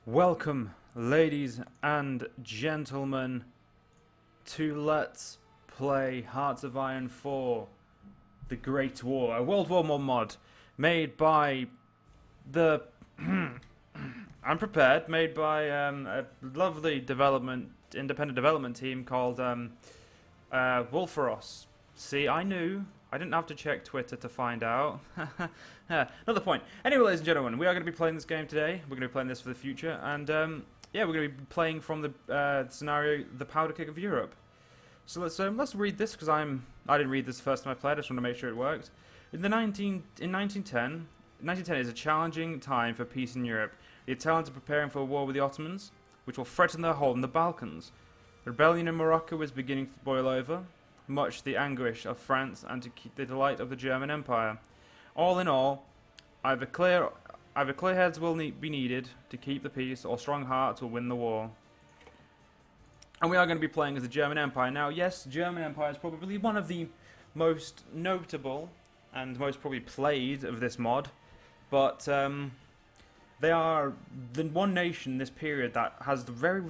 Welcome, ladies and gentlemen, to Let's Play Hearts of Iron 4, The Great War, a World War I mod made by the Unprepared, made by a lovely independent development team called Wolferos. See, I knew. I didn't have to check Twitter to find out. Not the point. Anyway, ladies and gentlemen, we are going to be playing this game today. We're going to be playing this for the future. And, yeah, we're going to be playing from the scenario, The Powder Keg of Europe. So let's read this, because I didn't read this the first time I played. I just want to make sure it worked. In 1910 is a challenging time for peace in Europe. The Italians are preparing for a war with the Ottomans, which will threaten their hold in the Balkans. The rebellion in Morocco is beginning to boil over, much to the anguish of France and to keep the delight of the German Empire. All in all, either clear heads will be needed to keep the peace, or strong hearts will win the war. And we are going to be playing as the German Empire. Now, yes, German Empire is probably one of the most notable and most probably played of this mod, but they are the one nation in this period that has very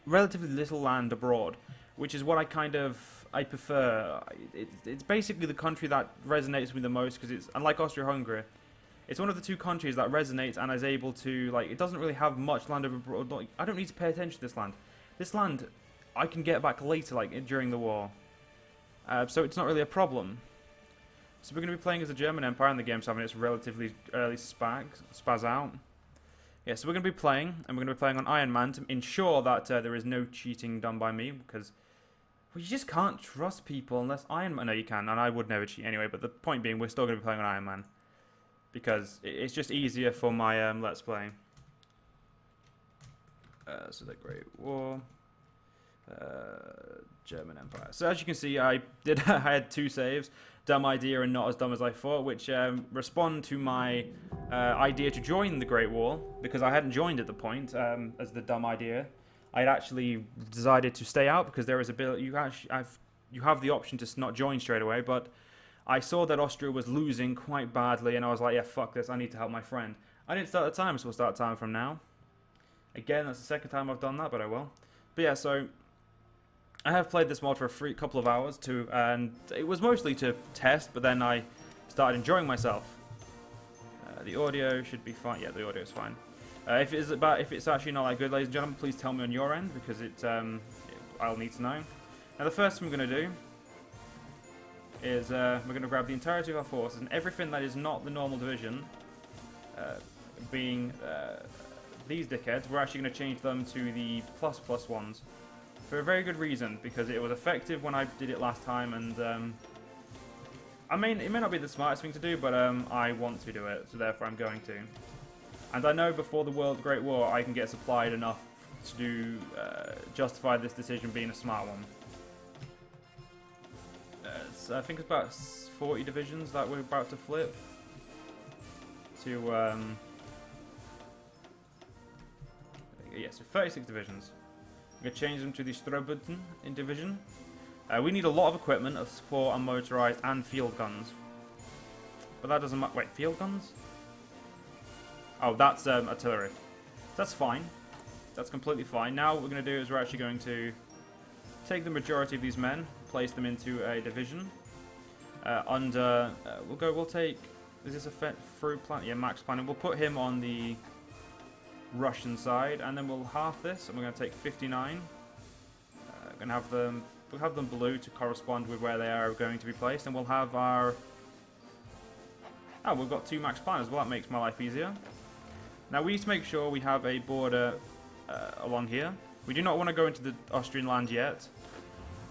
relatively little land abroad, which is what I prefer. It's basically the country that resonates with me the most, because it's, unlike Austria-Hungary, it's one of the two countries that resonates and is able to, like, it doesn't really have much land abroad. Like, I don't need to pay attention to this land. This land, I can get back later, like, during the war. So it's not really a problem. So we're going to be playing as the German Empire, and the game's having its relatively early spaz out. Yeah, so we're going to be playing, and we're going to be playing on Iron Man to ensure that there is no cheating done by me, because well, you just can't trust people unless Iron Man... No, you can, and I would never cheat anyway, but the point being, we're still going to be playing on Iron Man, because it's just easier for my Let's Play. So the Great War... German Empire. So as you can see, I had two saves, dumb idea and not as dumb as I thought, which respond to my idea to join the Great War, because I hadn't joined at the point as the dumb idea. I had actually decided to stay out because there is a bit you have the option to not join straight away, but I saw that Austria was losing quite badly, and I was like, yeah, fuck this, I need to help my friend. I didn't start the time, so we'll start the time from now. Again, that's the second time I've done that, but I will. But yeah, so I have played this mod for a couple of hours too, and it was mostly to test, but then I started enjoying myself. The audio should be fine. Yeah, the audio is fine. If it's actually not that good, ladies and gentlemen, please tell me on your end, because I'll need to know. Now, the first thing we're going to do is we're going to grab the entirety of our forces, and everything that is not the normal division, being these dickheads, we're actually going to change them to the ++ ones. For a very good reason, because it was effective when I did it last time, and I mean, it may not be the smartest thing to do, but I want to do it, so therefore I'm going to. And I know before the Great War I can get supplied enough to justify this decision being a smart one. I think it's about 40 divisions that we're about to flip to, yeah, so 36 divisions. I'm going to change them to the surronding in division. We need a lot of equipment, of support and motorized and field guns. But that doesn't matter. Wait, field guns? Oh, that's artillery. That's fine. That's completely fine. Now what we're going to do is we're actually going to take the majority of these men, place them into a division. We'll take... Is this a through plan? Yeah, max planning. We'll put him on the Russian side, and then we'll half this, and we're going to take 59. We'll have them blue to correspond with where they are going to be placed, and we'll have our... Oh, we've got 2 max planners. Well, that makes my life easier. Now, we need to make sure we have a border along here. We do not want to go into the Austrian land yet,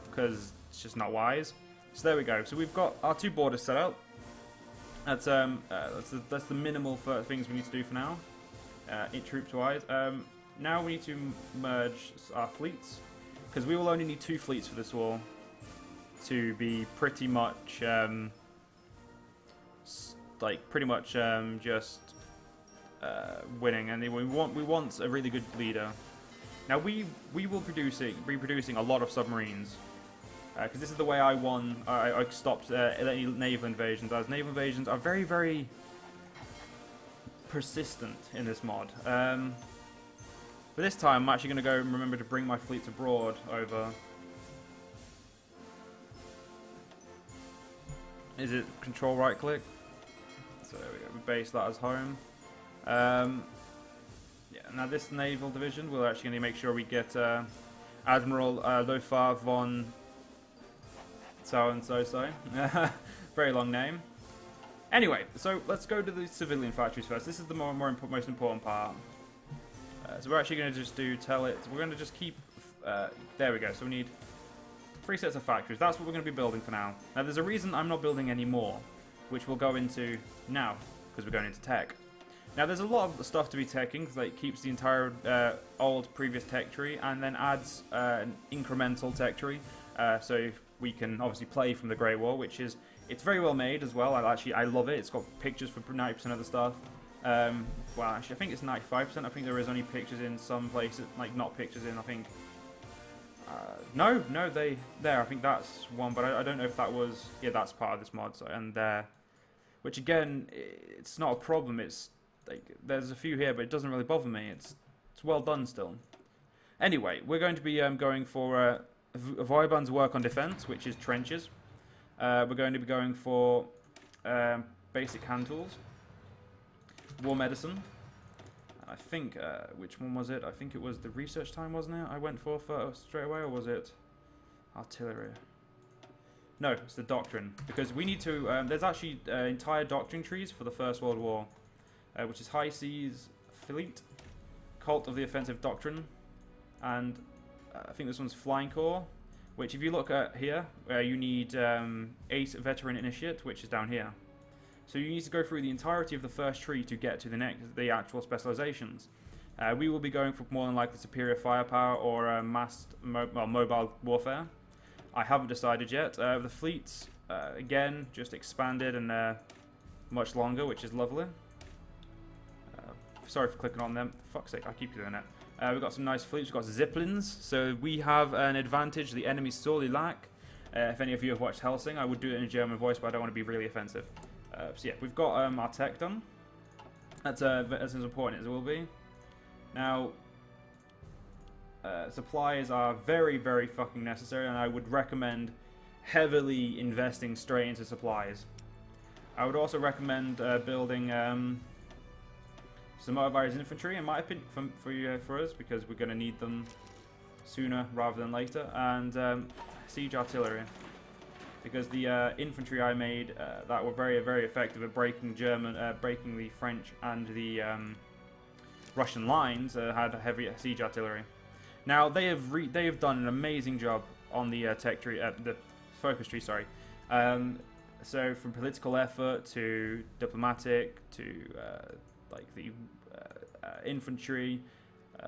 because it's just not wise. So there we go. So we've got our 2 borders set up. That's the minimal things we need to do for now. Troops-wise. Now we need to merge our fleets, because we will only need 2 fleets for this war to be pretty much, just winning. And we want a really good leader. Now we will be producing a lot of submarines, because this is the way I won. I stopped any naval invasions, as naval invasions are very persistent in this mod. But this time, I'm actually going to go and remember to bring my fleets abroad over. Is it control right click? So there we go. We base that as home. Yeah. Now this naval division, we're actually going to make sure we get Admiral Lothar von so and so. Very long name. Anyway, so let's go to the civilian factories first. This is the most important part. So we're actually going to just we're going to just keep, there we go. So we need 3 sets of factories. That's what we're going to be building for now. Now there's a reason I'm not building any more, which we'll go into now, because we're going into tech. Now there's a lot of stuff to be teching, because it keeps the entire old previous tech tree, and then adds an incremental tech tree, so we can obviously play from the Great War, which is, it's very well made as well. I love it. It's got pictures for 90% of the stuff. Well, actually, I think it's 95%. I think there is only pictures in some places, like not pictures in, I think. No, there. I think that's one, but I don't know if that was, yeah, that's part of this mod. So, and which again, it's not a problem. It's like there's a few here, but it doesn't really bother me. It's well done still. Anyway, we're going to be going for Voiban's work on defense, which is trenches. We're going to be going for basic hand tools. War medicine. I think, which one was it? I think it was the research time, wasn't it? I went for straight away, or was it artillery? No, it's the doctrine. Because we need to, there's actually entire doctrine trees for the First World War, which is High Seas Fleet, Cult of the Offensive Doctrine, and I think this one's Flying Corps, which if you look at here, you need 8 Veteran Initiate, which is down here. So you need to go through the entirety of the first tree to get to the actual specializations. We will be going for more than likely superior firepower or mobile warfare. I haven't decided yet. The fleets, again, just expanded and much longer, which is lovely. Sorry for clicking on them. For fuck's sake, I keep doing it. We've got some nice fleets. We've got Zeppelins, so we have an advantage the enemy sorely lack. If any of you have watched Helsing, I would do it in a German voice, but I don't want to be really offensive. So yeah, we've got our tech done. That's as important as it will be. Now, supplies are very, very fucking necessary, and I would recommend heavily investing straight into supplies. I would also recommend building some motorized infantry, in my opinion, for us, because we're going to need them sooner rather than later, and siege artillery. Because the infantry I made that were very, very effective at breaking the French and the Russian lines had heavy siege artillery. Now they have done an amazing job on the tech tree, the focus tree. Sorry. So from political effort to diplomatic to like the infantry,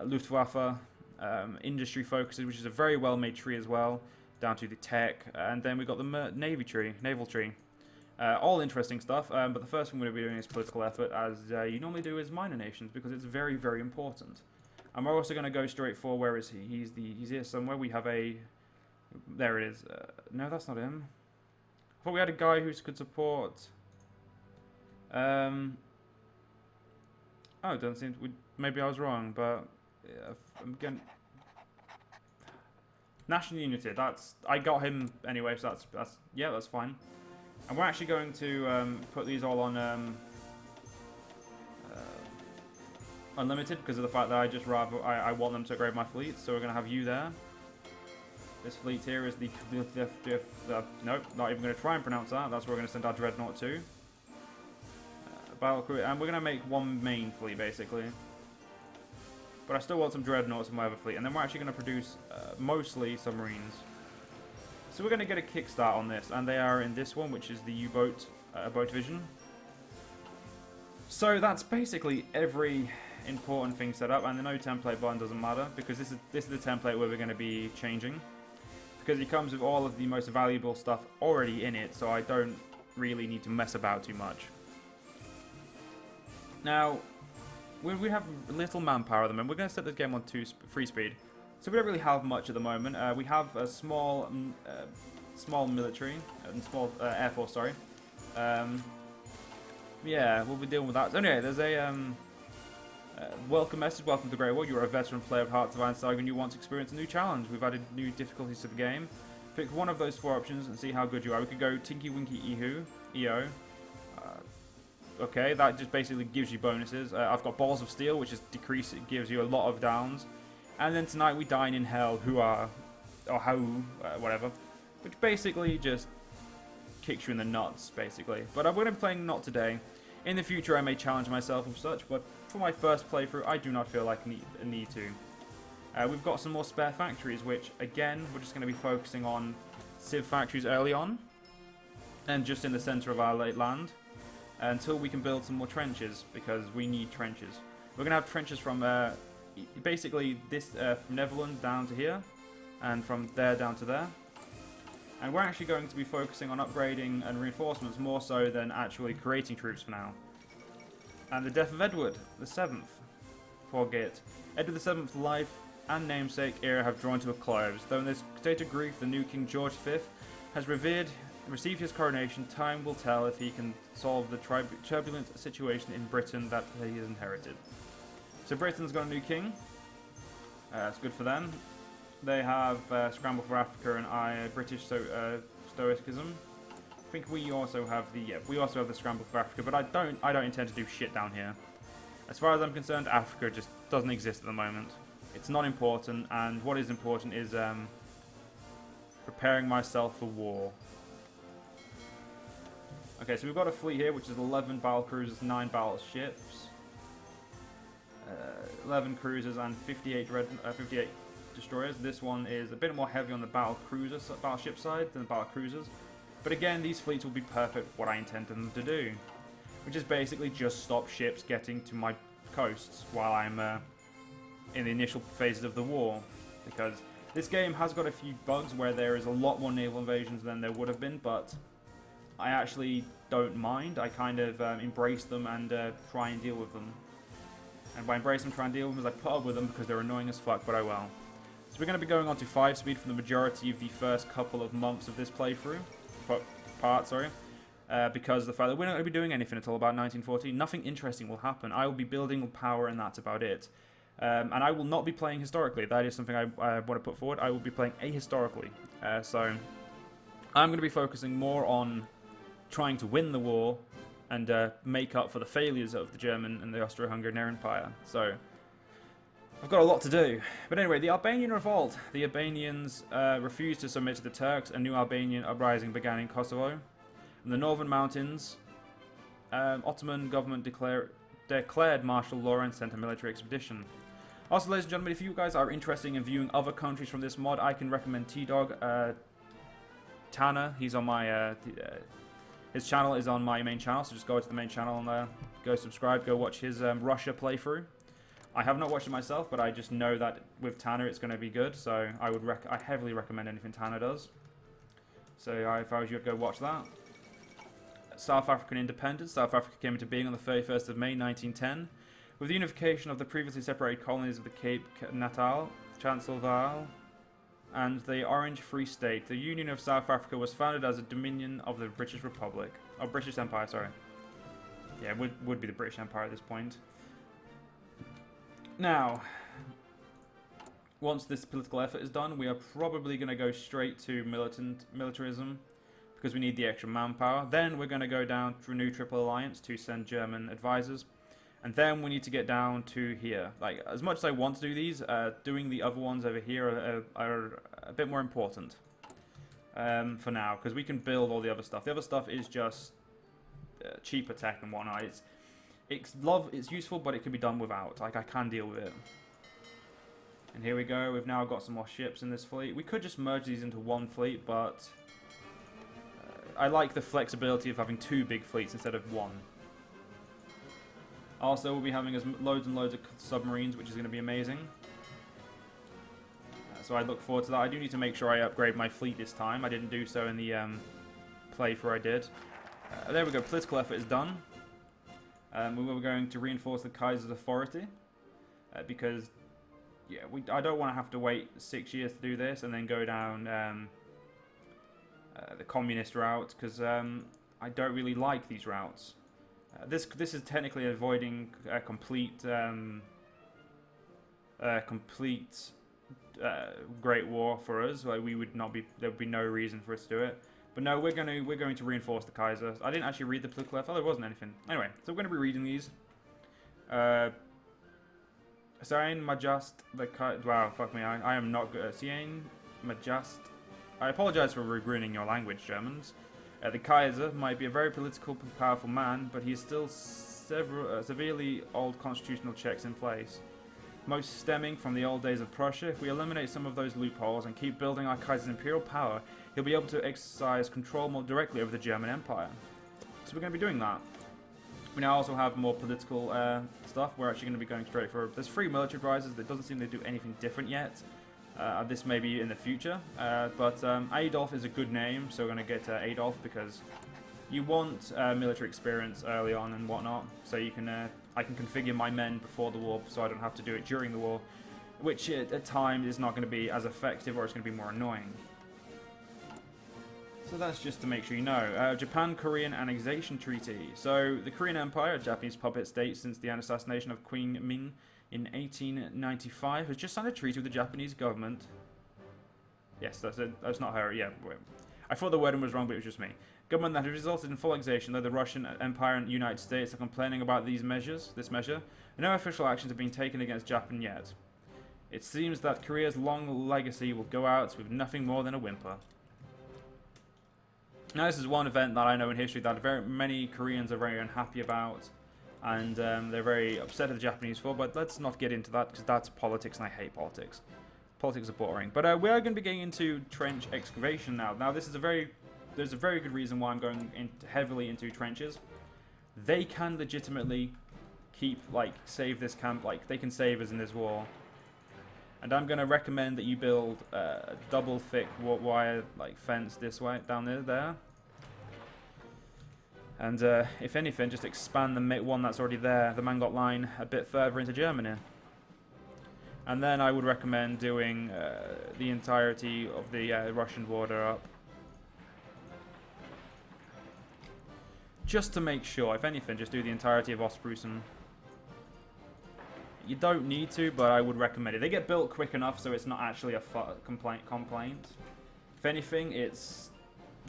Luftwaffe, industry focuses, which is a very well made tree as well, down to the tech, and then we've got the naval tree. All interesting stuff, but the first thing we're going to be doing is political effort, as you normally do is minor nations, because it's very, very important. And we're also going to go straight for, where is he? He's here somewhere. We have a, there it is. No, that's not him. I thought we had a guy who could support. Oh, it doesn't seem. Maybe I was wrong, but yeah, I'm getting. National Unity. I got him anyway, so that's fine. And we're actually going to put these all on unlimited, because of the fact that I want them to upgrade my fleet. So we're going to have you there. This fleet here is the nope, not even going to try and pronounce that. That's where we're going to send our Dreadnought to. Battle crew, and we're going to make one main fleet basically. But I still want some Dreadnoughts in my other fleet, and then we're actually going to produce mostly submarines. So we're going to get a kickstart on this, and they are in this one, which is the U-boat boat division. So that's basically every important thing set up, and the no template button doesn't matter, because this is the template where we're going to be changing, because it comes with all of the most valuable stuff already in it, so I don't really need to mess about too much. Now, we have little manpower at the moment. We're going to set this game on 3 speed. So we don't really have much at the moment. We have a small military, small air force, sorry. Yeah, we'll be dealing with that. So anyway, there's a welcome message. Welcome to the Great War. You're a veteran player of Hearts of Iron Saga and you want to experience a new challenge. We've added new difficulties to the game. Pick one of those 4 options and see how good you are. We could go Tinky Winky EO. Okay, that just basically gives you bonuses. I've got Balls of Steel, which is decrease. It gives you a lot of downs. And then tonight we dine in hell, whatever, which basically just kicks you in the nuts, basically. But I'm going to be playing not today. In the future, I may challenge myself and such, but for my first playthrough, I do not feel like a need to. We've got some more spare factories, which, again, we're just going to be focusing on civ factories early on, and just in the centre of our late land, until we can build some more trenches, because we need trenches. We're going to have trenches from, basically, this from Netherlands down to here, and from there down to there. And we're actually going to be focusing on upgrading and reinforcements more so than actually creating troops for now. And the death of Edward the 7th. Poor Git. Edward the 7th's life and namesake era have drawn to a close. Though in this state of grief, the new King George V has received his coronation. Time will tell if he can solve the turbulent situation in Britain that he has inherited. So Britain's got a new king. It's good for them. They have Scramble for Africa and British Stoicism. I think we also have the Scramble for Africa, but I don't intend to do shit down here. As far as I'm concerned, Africa just doesn't exist at the moment. It's not important, and what is important is preparing myself for war. Okay, so we've got a fleet here, which is 11 battle cruisers, 9 battleships, 11 cruisers, and 58 destroyers. This one is a bit more heavy on the battleship side than the battle cruisers. But again, these fleets will be perfect for what I intend them to do, which is basically just stop ships getting to my coasts while I'm in the initial phases of the war. Because this game has got a few bugs where there is a lot more naval invasions than there would have been, but I actually don't mind. I kind of embrace them and try and deal with them. And by embrace them, try and deal with them, is I put up with them because they're annoying as fuck, but I will. So we're going to be going on to 5-speed for the majority of the first couple of months of this playthrough. Because the fact that we're not going to be doing anything until about 1914, nothing interesting will happen. I will be building power and that's about it. And I will not be playing historically. That is something I want to put forward. I will be playing ahistorically. So I'm going to be focusing more on trying to win the war and make up for the failures of the German and the Austro-Hungarian Empire. So I've got a lot to do. But anyway, the Albanian revolt. The Albanians refused to submit to the Turks. A new Albanian uprising began in Kosovo. In the northern mountains, Ottoman government declared martial law and sent a military expedition. Also, ladies and gentlemen, if you guys are interested in viewing other countries from this mod, I can recommend T-Dog. Tanner, he's on my... his channel is on my main channel, so just go to the main channel and go subscribe, go watch his Russia playthrough. I have not watched it myself, but I just know that with Tanner it's going to be good, so I heavily recommend anything Tanner does. So if I was you, I'd go watch that. South African independence. South Africa came into being on the 31st of May 1910. With the unification of the previously separated colonies of the Cape Natal, Transvaal, and the Orange Free State, the Union of South Africa was founded as a dominion of the British Republic. Oh, British Empire, sorry. Yeah, it would be the British Empire at this point. Now, once this political effort is done, we are probably going to go straight to militarism, because we need the extra manpower. Then we're going to go down through New Triple Alliance to send German advisors. And then we need to get down to here. Like, as much as I want to do these, doing the other ones over here are a bit more important for now, because we can build all the other stuff. The other stuff is just cheaper tech and whatnot. It's useful, but it can be done without. Like, I can deal with it. And here we go. We've now got some more ships in this fleet. We could just merge these into one fleet, but I like the flexibility of having 2 big fleets instead of 1. Also, we'll be having loads and loads of submarines, which is going to be amazing. So I look forward to that. I do need to make sure I upgrade my fleet this time. I didn't do so in the playthrough I did. There we go. Political effort is done. We're going to reinforce the Kaiser's authority. Because, yeah, I don't want to have to wait 6 years to do this and then go down the communist route. Because I don't really like these routes. This is technically avoiding a complete Great War for us. Like we would not be, there would be no reason for us to do it. But no, we're going to reinforce the Kaiser. I didn't actually read the political effort. There wasn't anything. Anyway, so we're going to be reading these. Sein Majest the Kaiser. Wow, fuck me. I am not good. Sein Majest. I apologize for ruining your language, Germans. The Kaiser might be a very political and powerful man, but he is still severely old constitutional checks in place. Most stemming from the old days of Prussia. If we eliminate some of those loopholes and keep building our Kaiser's imperial power, he'll be able to exercise control more directly over the German Empire. So we're going to be doing that. We now also have more political stuff. We're actually going to be going straight for... There's 3 military prizes. That doesn't seem to do anything different yet. This may be in the future. But Adolf is a good name, so we're going to get Adolf because you want military experience early on and whatnot. So you can... I can configure my men before the war so I don't have to do it during the war. Which at times is not going to be as effective or it's going to be more annoying. So that's just to make sure you know. Japan-Korean Annexation Treaty. So the Korean Empire, a Japanese puppet state since the assassination of Queen Min in 1895, has just signed a treaty with the Japanese government. Yes, that's it. That's not her. Yeah, I thought the wording was wrong, but it was just me. Government that has resulted in full annexation, though the Russian Empire and United States are complaining about this measure. No official actions have been taken against Japan yet. It seems that Korea's long legacy will go out with nothing more than a whimper. Now, this is one event that I know in history that very many Koreans are very unhappy about, and they're very upset at the Japanese for, but let's not get into that, because that's politics, and I hate politics. Politics are boring. But we are going to be getting into trench excavation now. Now, there's a very good reason why I'm going heavily into trenches. They can legitimately save this camp, they can save us in this war. And I'm going to recommend that you build a double thick wire fence this way, down there. And if anything, just expand the one that's already there, the Mangot line, a bit further into Germany. And then I would recommend doing the entirety of the Russian border up. Just to make sure, if anything, just do the entirety of Ostpreußen. You don't need to, but I would recommend it. They get built quick enough, so it's not actually a complaint. If anything,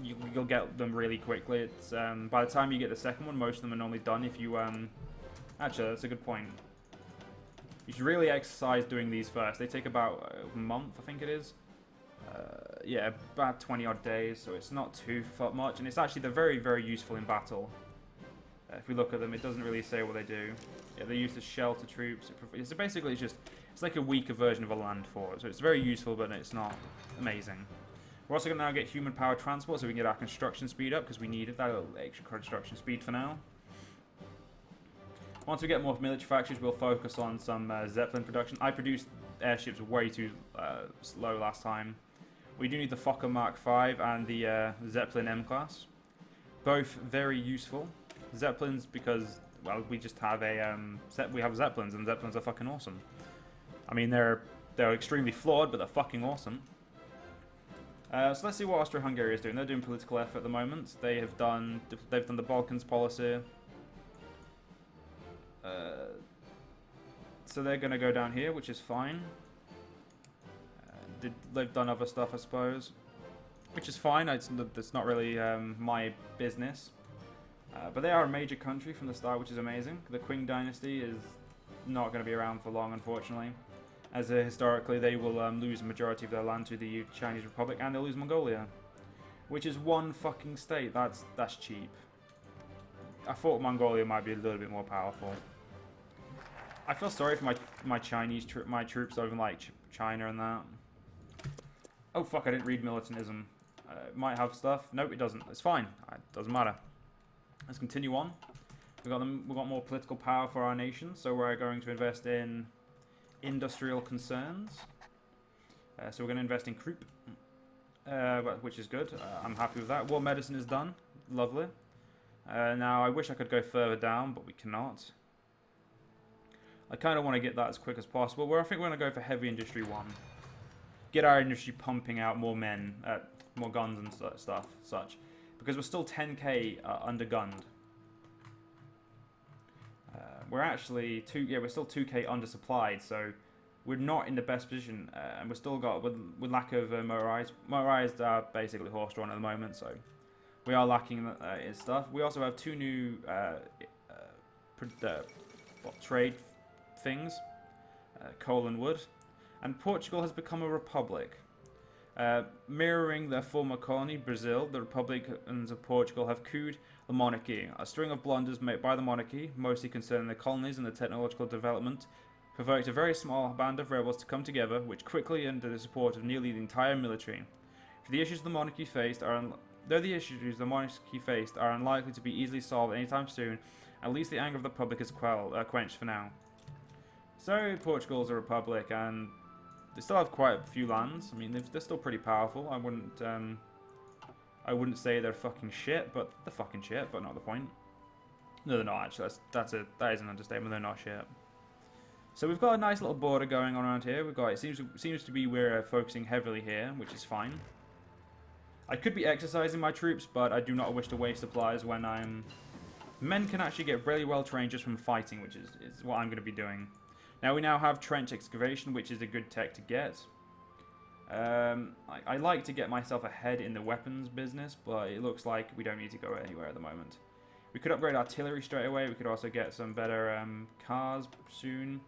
you'll get them really quickly. It's by the time you get the second one, most of them are normally done. If you actually, that's a good point. You should really exercise doing these first. They take about a month, I think it is. Yeah, about 20 odd days, so it's not too much, and it's actually they're very, very useful in battle. If we look at them, it doesn't really say what they do. Yeah, they use to shelter troops. So basically, it's like a weaker version of a land fort. So it's very useful, but it's not amazing. We're also going to now get human power transport, so we can get our construction speed up, because we needed that little extra construction speed for now. Once we get more military factories, we'll focus on some Zeppelin production. I produced airships way too slow last time. We do need the Fokker Mark V and the Zeppelin M-Class. Both very useful. Zeppelins because, well, we just have we have Zeppelins, and Zeppelins are fucking awesome. I mean, they're extremely flawed, but they're fucking awesome. So let's see what Austro-Hungary is doing. They're doing political effort at the moment. They've done the Balkans policy. So they're going to go down here, which is fine. They've done other stuff, I suppose, which is fine. It's not really my business. But they are a major country from the start, which is amazing. The Qing dynasty is not going to be around for long, unfortunately, as historically they will lose a majority of their land to the Chinese Republic, and they'll lose Mongolia, which is one fucking state. That's cheap. I thought Mongolia might be a little bit more powerful. I feel sorry for my troops over in China and that. Oh fuck! I didn't read militarism. It might have stuff. Nope, it doesn't. It's fine. It doesn't matter. Let's continue on. We've got more political power for our nation, so we're going to invest in industrial concerns. So we're going to invest in Krupp, which is good. I'm happy with that. War medicine is done. Lovely. Now, I wish I could go further down, but we cannot. I kind of want to get that as quick as possible. I think we're going to go for heavy industry 1. Get our industry pumping out more men, more guns and such. Because we're still 10k undergunned. We're actually we're still 2k undersupplied, so we're not in the best position, and we're still got with lack of motorized. Motorized are basically horse-drawn at the moment, so we are lacking in stuff. We also have 2 new trade things, coal and wood, and Portugal has become a republic. Mirroring their former colony, Brazil, the Republicans of Portugal have couped the monarchy. A string of blunders made by the monarchy, mostly concerning the colonies and the technological development, provoked a very small band of rebels to come together, which quickly earned the support of nearly the entire military. For the issues the monarchy faced are unlikely to be easily solved anytime soon, at least the anger of the public is quenched for now. So Portugal's a republic, and they still have quite a few lands. I mean, they're still pretty powerful. I wouldn't say they're fucking shit, but they're fucking shit. But not the point. No, they're not actually. That is an understatement. They're not shit. So we've got a nice little border going on around here. It seems to be we're focusing heavily here, which is fine. I could be exercising my troops, but I do not wish to waste supplies when men can actually get really well trained just from fighting, which is what I'm going to be doing. Now we now have trench excavation, which is a good tech to get. I like to get myself ahead in the weapons business, but it looks like we don't need to go anywhere at the moment. We could upgrade artillery straight away. We could also get some better cars soon.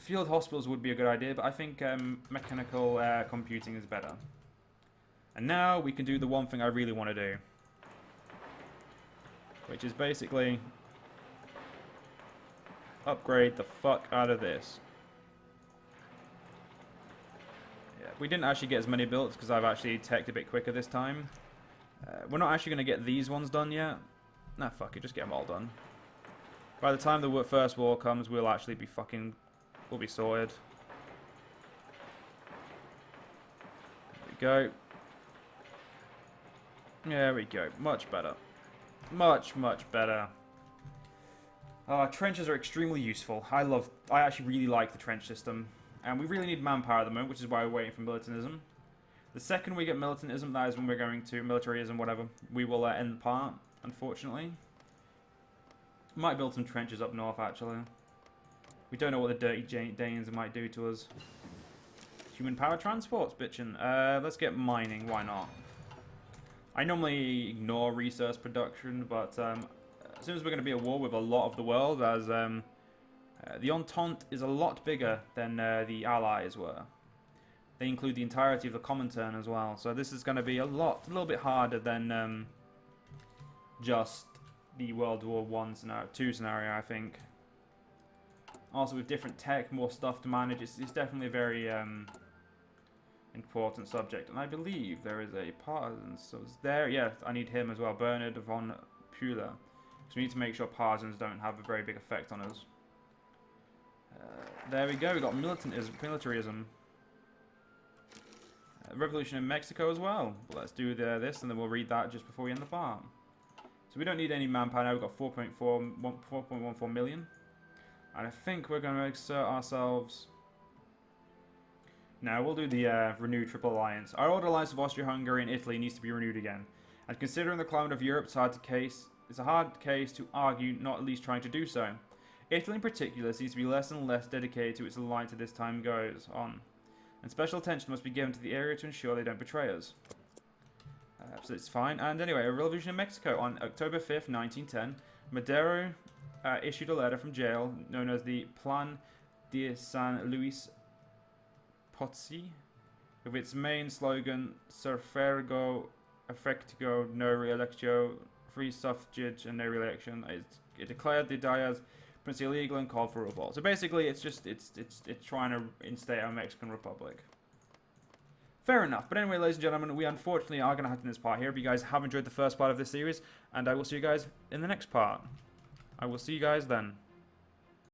Field hospitals would be a good idea, but I think mechanical computing is better. And now we can do the one thing I really want to do, which is basically upgrade the fuck out of this. Yeah, we didn't actually get as many built because I've actually teched a bit quicker this time. We're not actually going to get these ones done yet. Nah, fuck it, just get them all done. By the time the first war comes, we'll actually be we'll be sorted. There we go. There we go. Much better. Much, much better. Trenches are extremely useful. I actually really like the trench system. And we really need manpower at the moment, which is why we're waiting for militantism. The second we get militantism, that is when we're going to militarism, whatever, we will end the part, unfortunately. Might build some trenches up north, actually. We don't know what the dirty Danes might do to us. Human power transports, bitchin'. Let's get mining, why not? I normally ignore resource production, but as soon as we're going to be at war with a lot of the world, as the Entente is a lot bigger than the Allies were. They include the entirety of the Comintern as well, so this is going to be a little bit harder than just the World War II scenario, I think. Also, with different tech, more stuff to manage, it's definitely a very important subject. And I believe there is a partisan, so it's there. Yeah, I need him as well, Bernard von Pula. So we need to make sure partisans don't have a very big effect on us. There we go, we got militarism. Revolution in Mexico as well. Let's do this and then we'll read that just before we end the part. So we don't need any manpower now, we've got 4.14 million. And I think we're going to exert ourselves. Now we'll do the renewed Triple Alliance. Our old alliance of Austria-Hungary and Italy needs to be renewed again. And considering the climate of Europe, it's a hard case to argue not at least trying to do so. Italy in particular seems to be less and less dedicated to its alliance as this time goes on. And special attention must be given to the area to ensure they don't betray us. So it's fine. And anyway, a revolution in Mexico on October 5th, 1910. Madero issued a letter from jail known as the Plan de San Luis Potosí, with its main slogan, Surfergo, Effectigo, no re-electio, free suffrage and no re-election. It declared the Diaz Prince illegal and called for revolt. So basically, it's trying to instate a Mexican republic. Fair enough. But anyway, ladies and gentlemen, we unfortunately are going to have to end this part here. But you guys have enjoyed the first part of this series, and I will see you guys in the next part. I will see you guys then.